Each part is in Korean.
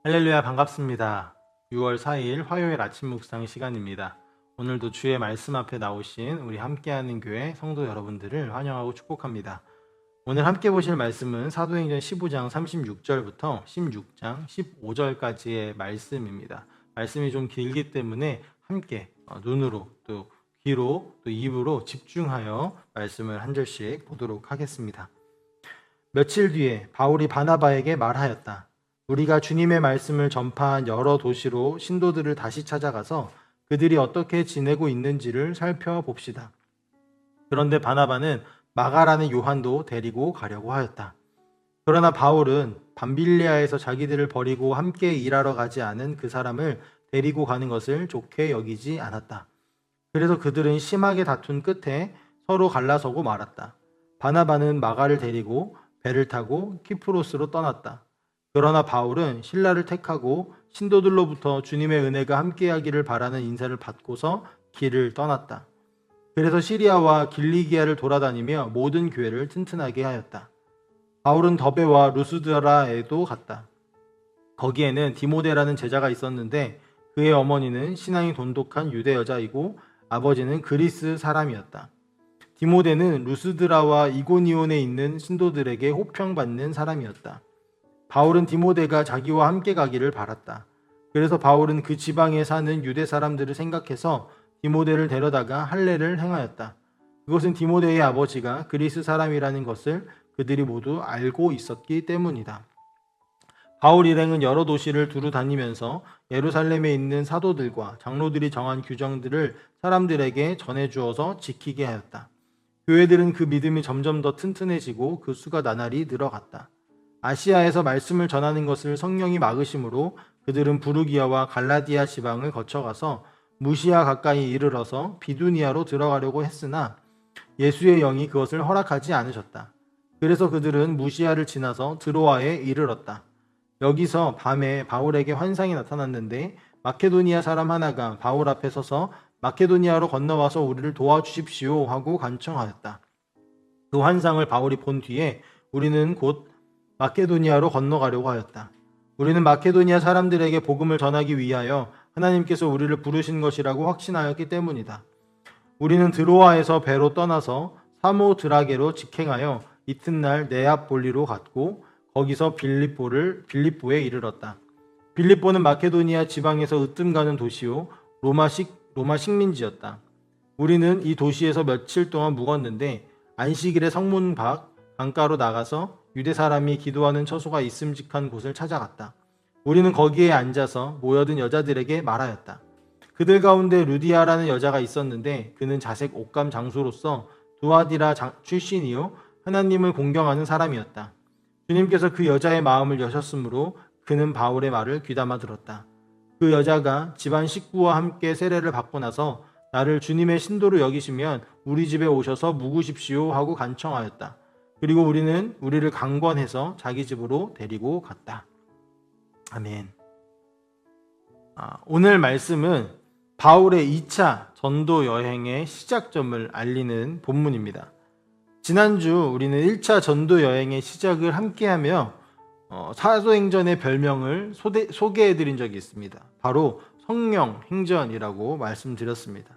할렐루야, 반갑습니다. 6월 4일 화요일 아침 묵상 시간입니다. 오늘도 주의 말씀 앞에 나오신 우리 함께하는 교회 성도 여러분들을 환영하고 축복합니다. 오늘 함께 보실 말씀은 사도행전 15장 36절부터 16장 15절까지의 말씀입니다. 말씀이 좀 길기 때문에 함께 눈으로 또 귀로 또 입으로 집중하여 말씀을 한 절씩 보도록 하겠습니다. 며칠 뒤에 바울이 바나바에게 말하였다. 우리가 주님의 말씀을 전파한 여러 도시로 신도들을 다시 찾아가서 그들이 어떻게 지내고 있는지를 살펴봅시다. 그런데 바나바는 마가라는 요한도 데리고 가려고 하였다. 그러나 바울은 밤빌리아에서 자기들을 버리고 함께 일하러 가지 않은 그 사람을 데리고 가는 것을 좋게 여기지 않았다. 그래서 그들은 심하게 다툰 끝에 서로 갈라서고 말았다. 바나바는 마가를 데리고 배를 타고 키프로스로 떠났다. 그러나 바울은 신라를 택하고 신도들로부터 주님의 은혜가 함께하기를 바라는 인사를 받고서 길을 떠났다. 그래서 시리아와 길리기아를 돌아다니며 모든 교회를 튼튼하게 하였다. 바울은 더베와 루스드라에도 갔다. 거기에는 디모데라는 제자가 있었는데 그의 어머니는 신앙이 돈독한 유대 여자이고 아버지는 그리스 사람이었다. 디모데는 루스드라와 이고니온에 있는 신도들에게 호평받는 사람이었다. 바울은 디모데가 자기와 함께 가기를 바랐다. 그래서 바울은 그 지방에 사는 유대 사람들을 생각해서 디모데를 데려다가 할례를 행하였다. 그것은 디모데의 아버지가 그리스 사람이라는 것을 그들이 모두 알고 있었기 때문이다. 바울 일행은 여러 도시를 두루 다니면서 예루살렘에 있는 사도들과 장로들이 정한 규정들을 사람들에게 전해주어서 지키게 하였다. 교회들은 그 믿음이 점점 더 튼튼해지고 그 수가 나날이 늘어갔다. 아시아에서 말씀을 전하는 것을 성령이 막으심으로 그들은 부르기아와 갈라디아 지방을 거쳐가서 무시아 가까이 이르러서 비두니아로 들어가려고 했으나 예수의 영이 그것을 허락하지 않으셨다. 그래서 그들은 무시아를 지나서 드로아에 이르렀다. 여기서 밤에 바울에게 환상이 나타났는데 마케도니아 사람 하나가 바울 앞에 서서 마케도니아로 건너와서 우리를 도와주십시오 하고 간청하였다. 그 환상을 바울이 본 뒤에 우리는 곧 마케도니아로 건너가려고 하였다. 우리는 마케도니아 사람들에게 복음을 전하기 위하여 하나님께서 우리를 부르신 것이라고 확신하였기 때문이다. 우리는 드로아에서 배로 떠나서 사모드라게로 직행하여 이튿날 네아폴리로 갔고 거기서 빌립보에 이르렀다. 빌립보는 마케도니아 지방에서 으뜸 가는 도시요 로마 식민지였다. 우리는 이 도시에서 며칠 동안 묵었는데 안식일에 성문 밖 강가로 나가서 유대 사람이 기도하는 처소가 있음직한 곳을 찾아갔다. 우리는 거기에 앉아서 모여든 여자들에게 말하였다. 그들 가운데 루디아라는 여자가 있었는데 그는 자색 옷감 장수로서 두아디라 출신이요 하나님을 공경하는 사람이었다. 주님께서 그 여자의 마음을 여셨으므로 그는 바울의 말을 귀담아 들었다. 그 여자가 집안 식구와 함께 세례를 받고 나서 나를 주님의 신도로 여기시면 우리 집에 오셔서 묵으십시오 하고 간청하였다. 그리고 우리는 우리를 강권해서 자기 집으로 데리고 갔다. 아멘. 오늘 말씀은 바울의 2차 전도 여행의 시작점을 알리는 본문입니다. 지난주 우리는 1차 전도 여행의 시작을 함께하며 사도행전의 별명을 소개해드린 적이 있습니다. 바로 성령행전이라고 말씀드렸습니다.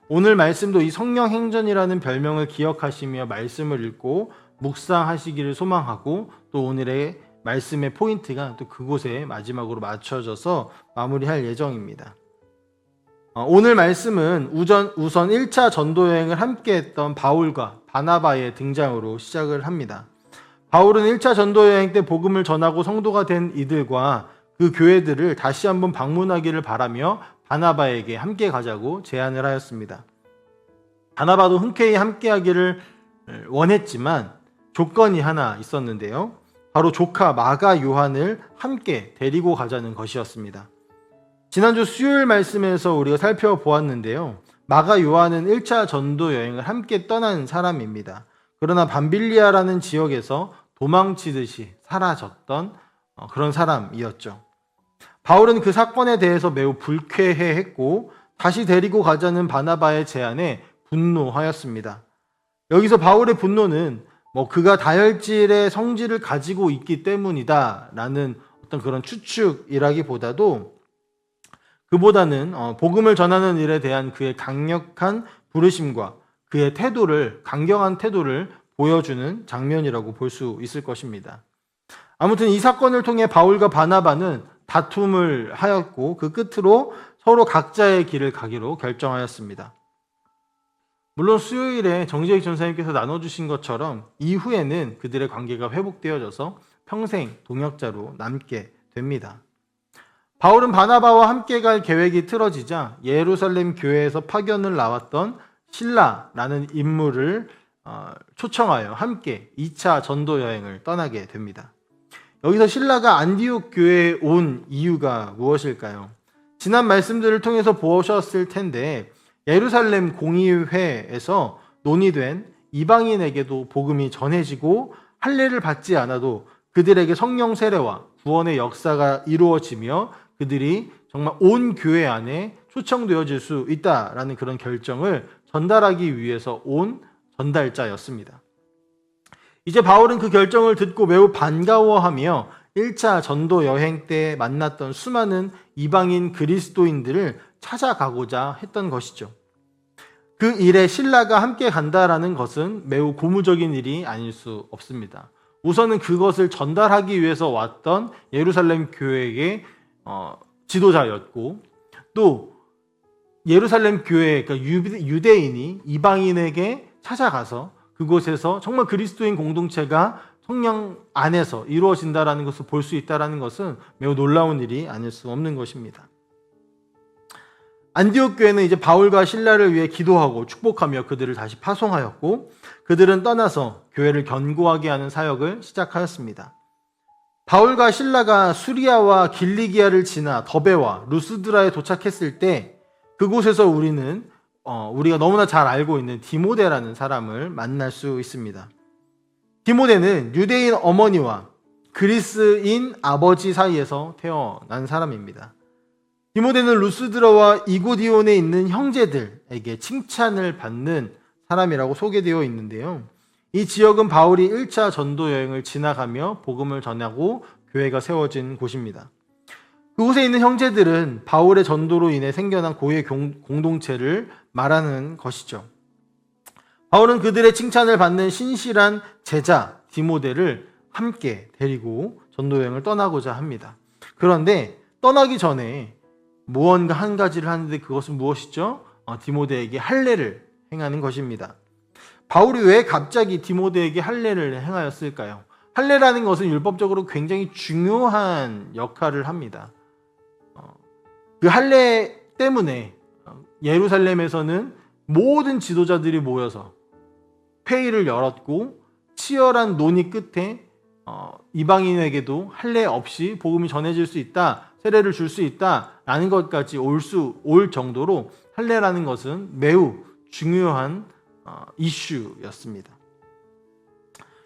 오늘 말씀도 이 성령행전이라는 별명을 기억하시며 말씀을 읽고 묵상하시기를 소망하고 또 오늘의 말씀의 포인트가 또 그곳에 마지막으로 맞춰져서 마무리할 예정입니다. 오늘 말씀은 우선 1차 전도여행을 함께했던 바울과 바나바의 등장으로 시작을 합니다. 바울은 1차 전도여행 때 복음을 전하고 성도가 된 이들과 그 교회들을 다시 한번 방문하기를 바라며 바나바에게 함께 가자고 제안을 하였습니다. 바나바도 흔쾌히 함께하기를 원했지만 조건이 하나 있었는데요. 바로 조카 마가 요한을 함께 데리고 가자는 것이었습니다. 지난주 수요일 말씀에서 우리가 살펴보았는데요. 마가 요한은 1차 전도 여행을 함께 떠난 사람입니다. 그러나 밤빌리아라는 지역에서 도망치듯이 사라졌던 그런 사람이었죠. 바울은 그 사건에 대해서 매우 불쾌해했고 다시 데리고 가자는 바나바의 제안에 분노하였습니다. 여기서 바울의 분노는 그가 다혈질의 성질을 가지고 있기 때문이다 라는 어떤 그런 추측이라기보다도 그보다는 복음을 전하는 일에 대한 그의 강력한 부르심과 그의 태도를, 강경한 태도를 보여주는 장면이라고 볼 수 있을 것입니다. 아무튼 이 사건을 통해 바울과 바나바는 다툼을 하였고 그 끝으로 서로 각자의 길을 가기로 결정하였습니다. 물론 수요일에 정재익 전사님께서 나눠주신 것처럼 이후에는 그들의 관계가 회복되어져서 평생 동역자로 남게 됩니다. 바울은 바나바와 함께 갈 계획이 틀어지자 예루살렘 교회에서 파견을 나왔던 실라라는 인물을 초청하여 함께 2차 전도 여행을 떠나게 됩니다. 여기서 실라가 안디옥 교회에 온 이유가 무엇일까요? 지난 말씀들을 통해서 보셨을 텐데 예루살렘 공의회에서 논의된 이방인에게도 복음이 전해지고 할례를 받지 않아도 그들에게 성령 세례와 구원의 역사가 이루어지며 그들이 정말 온 교회 안에 초청되어질 수 있다라는 그런 결정을 전달하기 위해서 온 전달자였습니다. 이제 바울은 그 결정을 듣고 매우 반가워하며 1차 전도 여행 때 만났던 수많은 이방인 그리스도인들을 찾아가고자 했던 것이죠. 그 일에 실라가 함께 간다라는 것은 매우 고무적인 일이 아닐 수 없습니다. 우선은 그것을 전달하기 위해서 왔던 예루살렘 교회의 지도자였고 또 예루살렘 교회, 그러니까 유대인이 이방인에게 찾아가서 그곳에서 정말 그리스도인 공동체가 성령 안에서 이루어진다라는 것을 볼 수 있다라는 것은 매우 놀라운 일이 아닐 수 없는 것입니다. 안디옥 교회는 이제 바울과 실라를 위해 기도하고 축복하며 그들을 다시 파송하였고 그들은 떠나서 교회를 견고하게 하는 사역을 시작하였습니다. 바울과 실라가 수리아와 길리기아를 지나 더베와 루스드라에 도착했을 때 그곳에서 우리가 너무나 잘 알고 있는 디모데라는 사람을 만날 수 있습니다. 디모데는 유대인 어머니와 그리스인 아버지 사이에서 태어난 사람입니다. 디모데는 루스드라와 이고디온에 있는 형제들에게 칭찬을 받는 사람이라고 소개되어 있는데요. 이 지역은 바울이 1차 전도 여행을 지나가며 복음을 전하고 교회가 세워진 곳입니다. 그곳에 있는 형제들은 바울의 전도로 인해 생겨난 고유의 공동체를 말하는 것이죠. 바울은 그들의 칭찬을 받는 신실한 제자 디모데를 함께 데리고 전도 여행을 떠나고자 합니다. 그런데 떠나기 전에 무언가 한 가지를 하는데 그것은 무엇이죠? 디모데에게 할례를 행하는 것입니다. 바울이 왜 갑자기 디모데에게 할례를 행하였을까요? 할례라는 것은 율법적으로 굉장히 중요한 역할을 합니다. 그 할례 때문에 예루살렘에서는 모든 지도자들이 모여서 회의를 열었고 치열한 논의 끝에 이방인에게도 할례 없이 복음이 전해질 수 있다, 세례를 줄 수 있다라는 것까지 올 정도로 할례라는 것은 매우 중요한 이슈였습니다.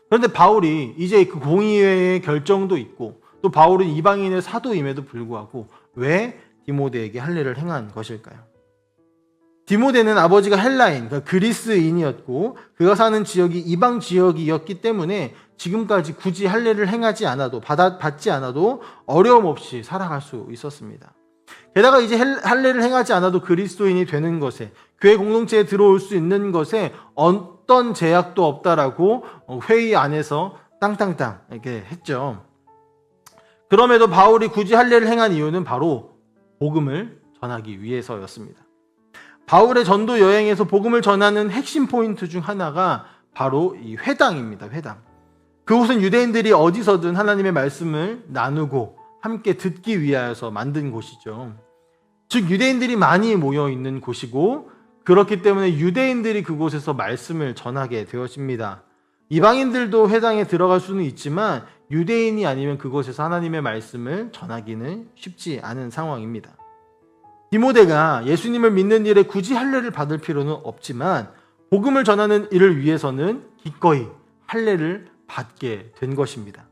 그런데 바울이 이제 그 공의회의 결정도 있고 또 바울은 이방인의 사도임에도 불구하고 왜 디모데에게 할례를 행한 것일까요? 디모데는 아버지가 헬라인, 그러니까 그리스인이었고 그가 사는 지역이 이방 지역이었기 때문에 지금까지 굳이 할례를 행하지 않아도 받지 않아도 어려움 없이 살아갈 수 있었습니다. 게다가 이제 할례를 행하지 않아도 그리스도인이 되는 것에 교회 공동체에 들어올 수 있는 것에 어떤 제약도 없다라고 회의 안에서 땅땅땅 이렇게 했죠. 그럼에도 바울이 굳이 할례를 행한 이유는 바로 복음을 전하기 위해서였습니다. 바울의 전도 여행에서 복음을 전하는 핵심 포인트 중 하나가 바로 이 회당입니다. 회당. 그곳은 유대인들이 어디서든 하나님의 말씀을 나누고 함께 듣기 위하여서 만든 곳이죠. 즉 유대인들이 많이 모여 있는 곳이고 그렇기 때문에 유대인들이 그곳에서 말씀을 전하게 되어집니다. 이방인들도 회당에 들어갈 수는 있지만 유대인이 아니면 그곳에서 하나님의 말씀을 전하기는 쉽지 않은 상황입니다. 디모데가 예수님을 믿는 일에 굳이 할례를 받을 필요는 없지만 복음을 전하는 일을 위해서는 기꺼이 할례를 받게 된 것입니다.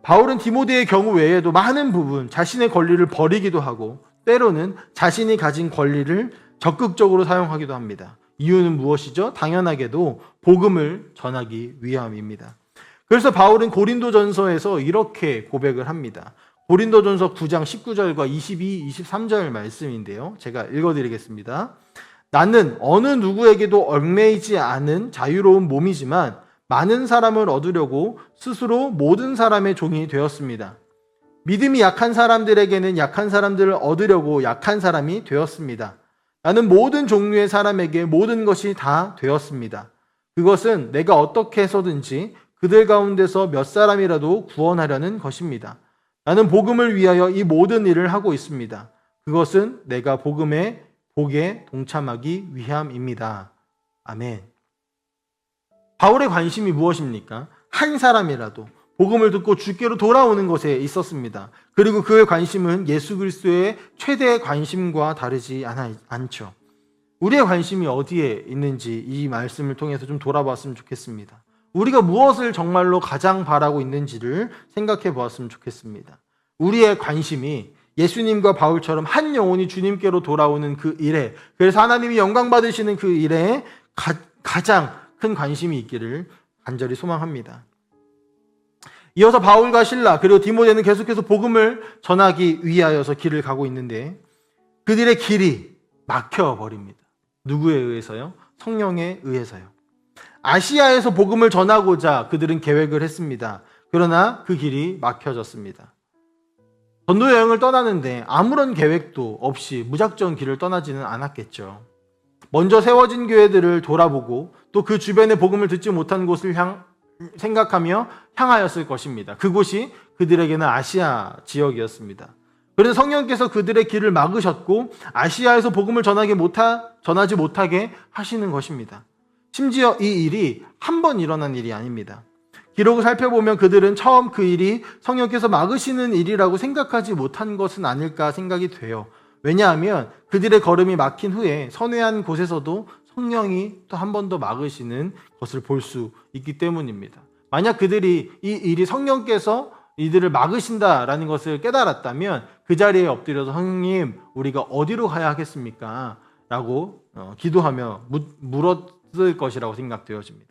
바울은 디모데의 경우 외에도 많은 부분 자신의 권리를 버리기도 하고 때로는 자신이 가진 권리를 적극적으로 사용하기도 합니다. 이유는 무엇이죠? 당연하게도 복음을 전하기 위함입니다. 그래서 바울은 고린도전서에서 이렇게 고백을 합니다. 고린도전서 9장 19절과 22, 23절 말씀인데요. 제가 읽어드리겠습니다. 나는 어느 누구에게도 얽매이지 않은 자유로운 몸이지만 많은 사람을 얻으려고 스스로 모든 사람의 종이 되었습니다. 믿음이 약한 사람들에게는 약한 사람들을 얻으려고 약한 사람이 되었습니다. 나는 모든 종류의 사람에게 모든 것이 다 되었습니다. 그것은 내가 어떻게 해서든지 그들 가운데서 몇 사람이라도 구원하려는 것입니다. 나는 복음을 위하여 이 모든 일을 하고 있습니다. 그것은 내가 복음의 복에 동참하기 위함입니다. 아멘. 바울의 관심이 무엇입니까? 한 사람이라도 복음을 듣고 주께로 돌아오는 것에 있었습니다. 그리고 그의 관심은 예수 그리스도의 최대의 관심과 다르지 않죠. 우리의 관심이 어디에 있는지 이 말씀을 통해서 좀 돌아봤으면 좋겠습니다. 우리가 무엇을 정말로 가장 바라고 있는지를 생각해 보았으면 좋겠습니다. 우리의 관심이 예수님과 바울처럼 한 영혼이 주님께로 돌아오는 그 일에, 그래서 하나님이 영광 받으시는 그 일에 가장 큰 관심이 있기를 간절히 소망합니다. 이어서 바울과 실라 그리고 디모데는 계속해서 복음을 전하기 위하여서 길을 가고 있는데 그들의 길이 막혀버립니다. 누구에 의해서요? 성령에 의해서요. 아시아에서 복음을 전하고자 그들은 계획을 했습니다. 그러나 그 길이 막혀졌습니다. 전도 여행을 떠나는데 아무런 계획도 없이 무작정 길을 떠나지는 않았겠죠. 먼저 세워진 교회들을 돌아보고 또 그 주변에 복음을 듣지 못한 곳을 생각하며 향하였을 것입니다. 그곳이 그들에게는 아시아 지역이었습니다. 그래서 성령께서 그들의 길을 막으셨고 아시아에서 복음을 전하지 못하게 하시는 것입니다. 심지어 이 일이 한 번 일어난 일이 아닙니다. 기록을 살펴보면 그들은 처음 그 일이 성령께서 막으시는 일이라고 생각하지 못한 것은 아닐까 생각이 돼요. 왜냐하면 그들의 걸음이 막힌 후에 선회한 곳에서도 성령이 또 한 번 더 막으시는 것을 볼 수 있기 때문입니다. 만약 그들이 이 일이 성령께서 이들을 막으신다라는 것을 깨달았다면 그 자리에 엎드려서 성령님 우리가 어디로 가야 하겠습니까? 라고 기도하며 물었을 것이라고 생각되어집니다.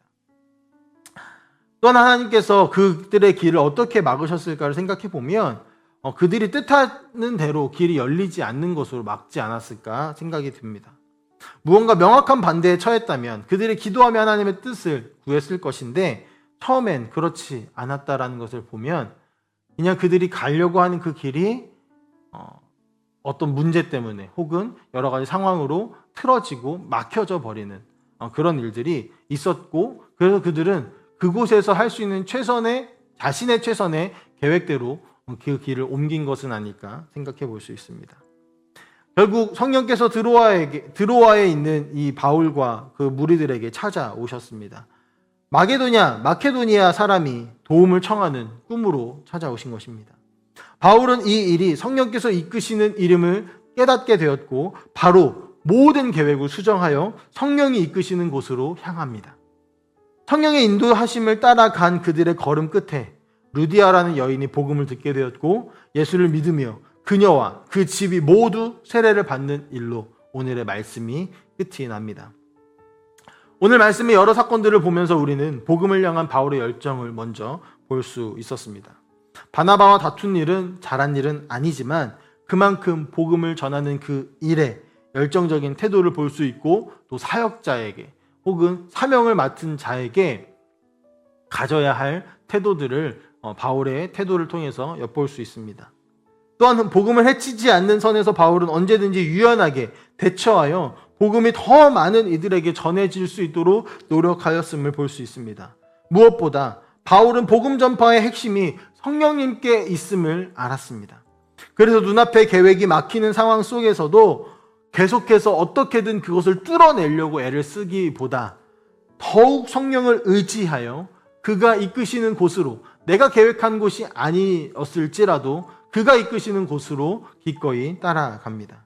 또한 하나님께서 그들의 길을 어떻게 막으셨을까를 생각해 보면 그들이 뜻하는 대로 길이 열리지 않는 것으로 막지 않았을까 생각이 듭니다. 무언가 명확한 반대에 처했다면 그들이 기도하며 하나님의 뜻을 구했을 것인데 처음엔 그렇지 않았다라는 것을 보면 그냥 그들이 가려고 하는 그 길이 어떤 문제 때문에 혹은 여러 가지 상황으로 틀어지고 막혀져 버리는 그런 일들이 있었고 그래서 그들은 그곳에서 할 수 있는 자신의 최선의 계획대로 그 길을 옮긴 것은 아닐까 생각해 볼 수 있습니다. 결국 성령께서 드로아에 있는 이 바울과 그 무리들에게 찾아오셨습니다. 마케도니아 사람이 도움을 청하는 꿈으로 찾아오신 것입니다. 바울은 이 일이 성령께서 이끄시는 이름을 깨닫게 되었고 바로 모든 계획을 수정하여 성령이 이끄시는 곳으로 향합니다. 성령의 인도하심을 따라간 그들의 걸음 끝에 루디아라는 여인이 복음을 듣게 되었고 예수를 믿으며 그녀와 그 집이 모두 세례를 받는 일로 오늘의 말씀이 끝이 납니다. 오늘 말씀의 여러 사건들을 보면서 우리는 복음을 향한 바울의 열정을 먼저 볼 수 있었습니다. 바나바와 다툰 일은 잘한 일은 아니지만 그만큼 복음을 전하는 그 일에 열정적인 태도를 볼 수 있고 또 사역자에게 혹은 사명을 맡은 자에게 가져야 할 태도들을 바울의 태도를 통해서 엿볼 수 있습니다. 또한 복음을 해치지 않는 선에서 바울은 언제든지 유연하게 대처하여 복음이 더 많은 이들에게 전해질 수 있도록 노력하였음을 볼 수 있습니다. 무엇보다 바울은 복음 전파의 핵심이 성령님께 있음을 알았습니다. 그래서 눈앞에 계획이 막히는 상황 속에서도 계속해서 어떻게든 그것을 뚫어내려고 애를 쓰기보다 더욱 성령을 의지하여 그가 이끄시는 곳으로 내가 계획한 곳이 아니었을지라도 그가 이끄시는 곳으로 기꺼이 따라갑니다.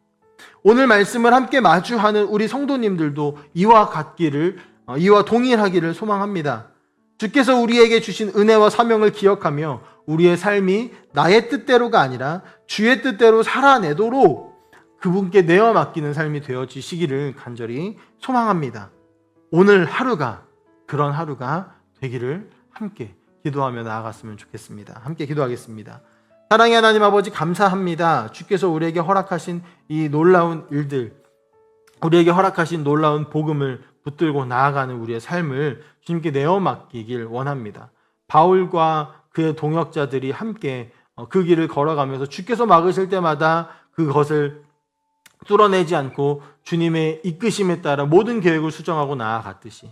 오늘 말씀을 함께 마주하는 우리 성도님들도 이와 동일하기를 소망합니다. 주께서 우리에게 주신 은혜와 사명을 기억하며 우리의 삶이 나의 뜻대로가 아니라 주의 뜻대로 살아내도록 그분께 내어 맡기는 삶이 되어지시기를 간절히 소망합니다. 오늘 하루가 그런 하루가 되기를 함께 기도하며 나아갔으면 좋겠습니다. 함께 기도하겠습니다. 사랑의 하나님 아버지, 감사합니다. 주께서 우리에게 허락하신 이 놀라운 일들, 우리에게 허락하신 놀라운 복음을 붙들고 나아가는 우리의 삶을 주님께 내어 맡기길 원합니다. 바울과 그의 동역자들이 함께 그 길을 걸어가면서 주께서 막으실 때마다 그것을 뚫어내지 않고 주님의 이끄심에 따라 모든 계획을 수정하고 나아갔듯이,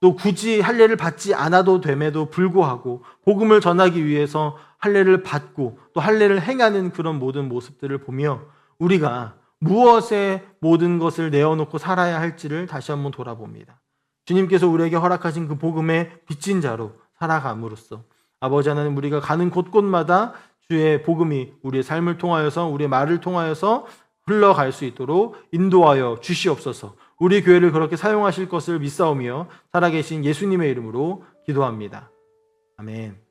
또 굳이 할례를 받지 않아도 됨에도 불구하고 복음을 전하기 위해서 할례를 받고 또 할례를 행하는 그런 모든 모습들을 보며 우리가 무엇에 모든 것을 내어놓고 살아야 할지를 다시 한번 돌아봅니다. 주님께서 우리에게 허락하신 그 복음의 빚진 자로 살아감으로써 아버지 하나님, 우리가 가는 곳곳마다 주의 복음이 우리의 삶을 통하여서, 우리의 말을 통하여서 흘러갈 수 있도록 인도하여 주시옵소서. 우리 교회를 그렇게 사용하실 것을 믿사오며 살아계신 예수님의 이름으로 기도합니다. 아멘.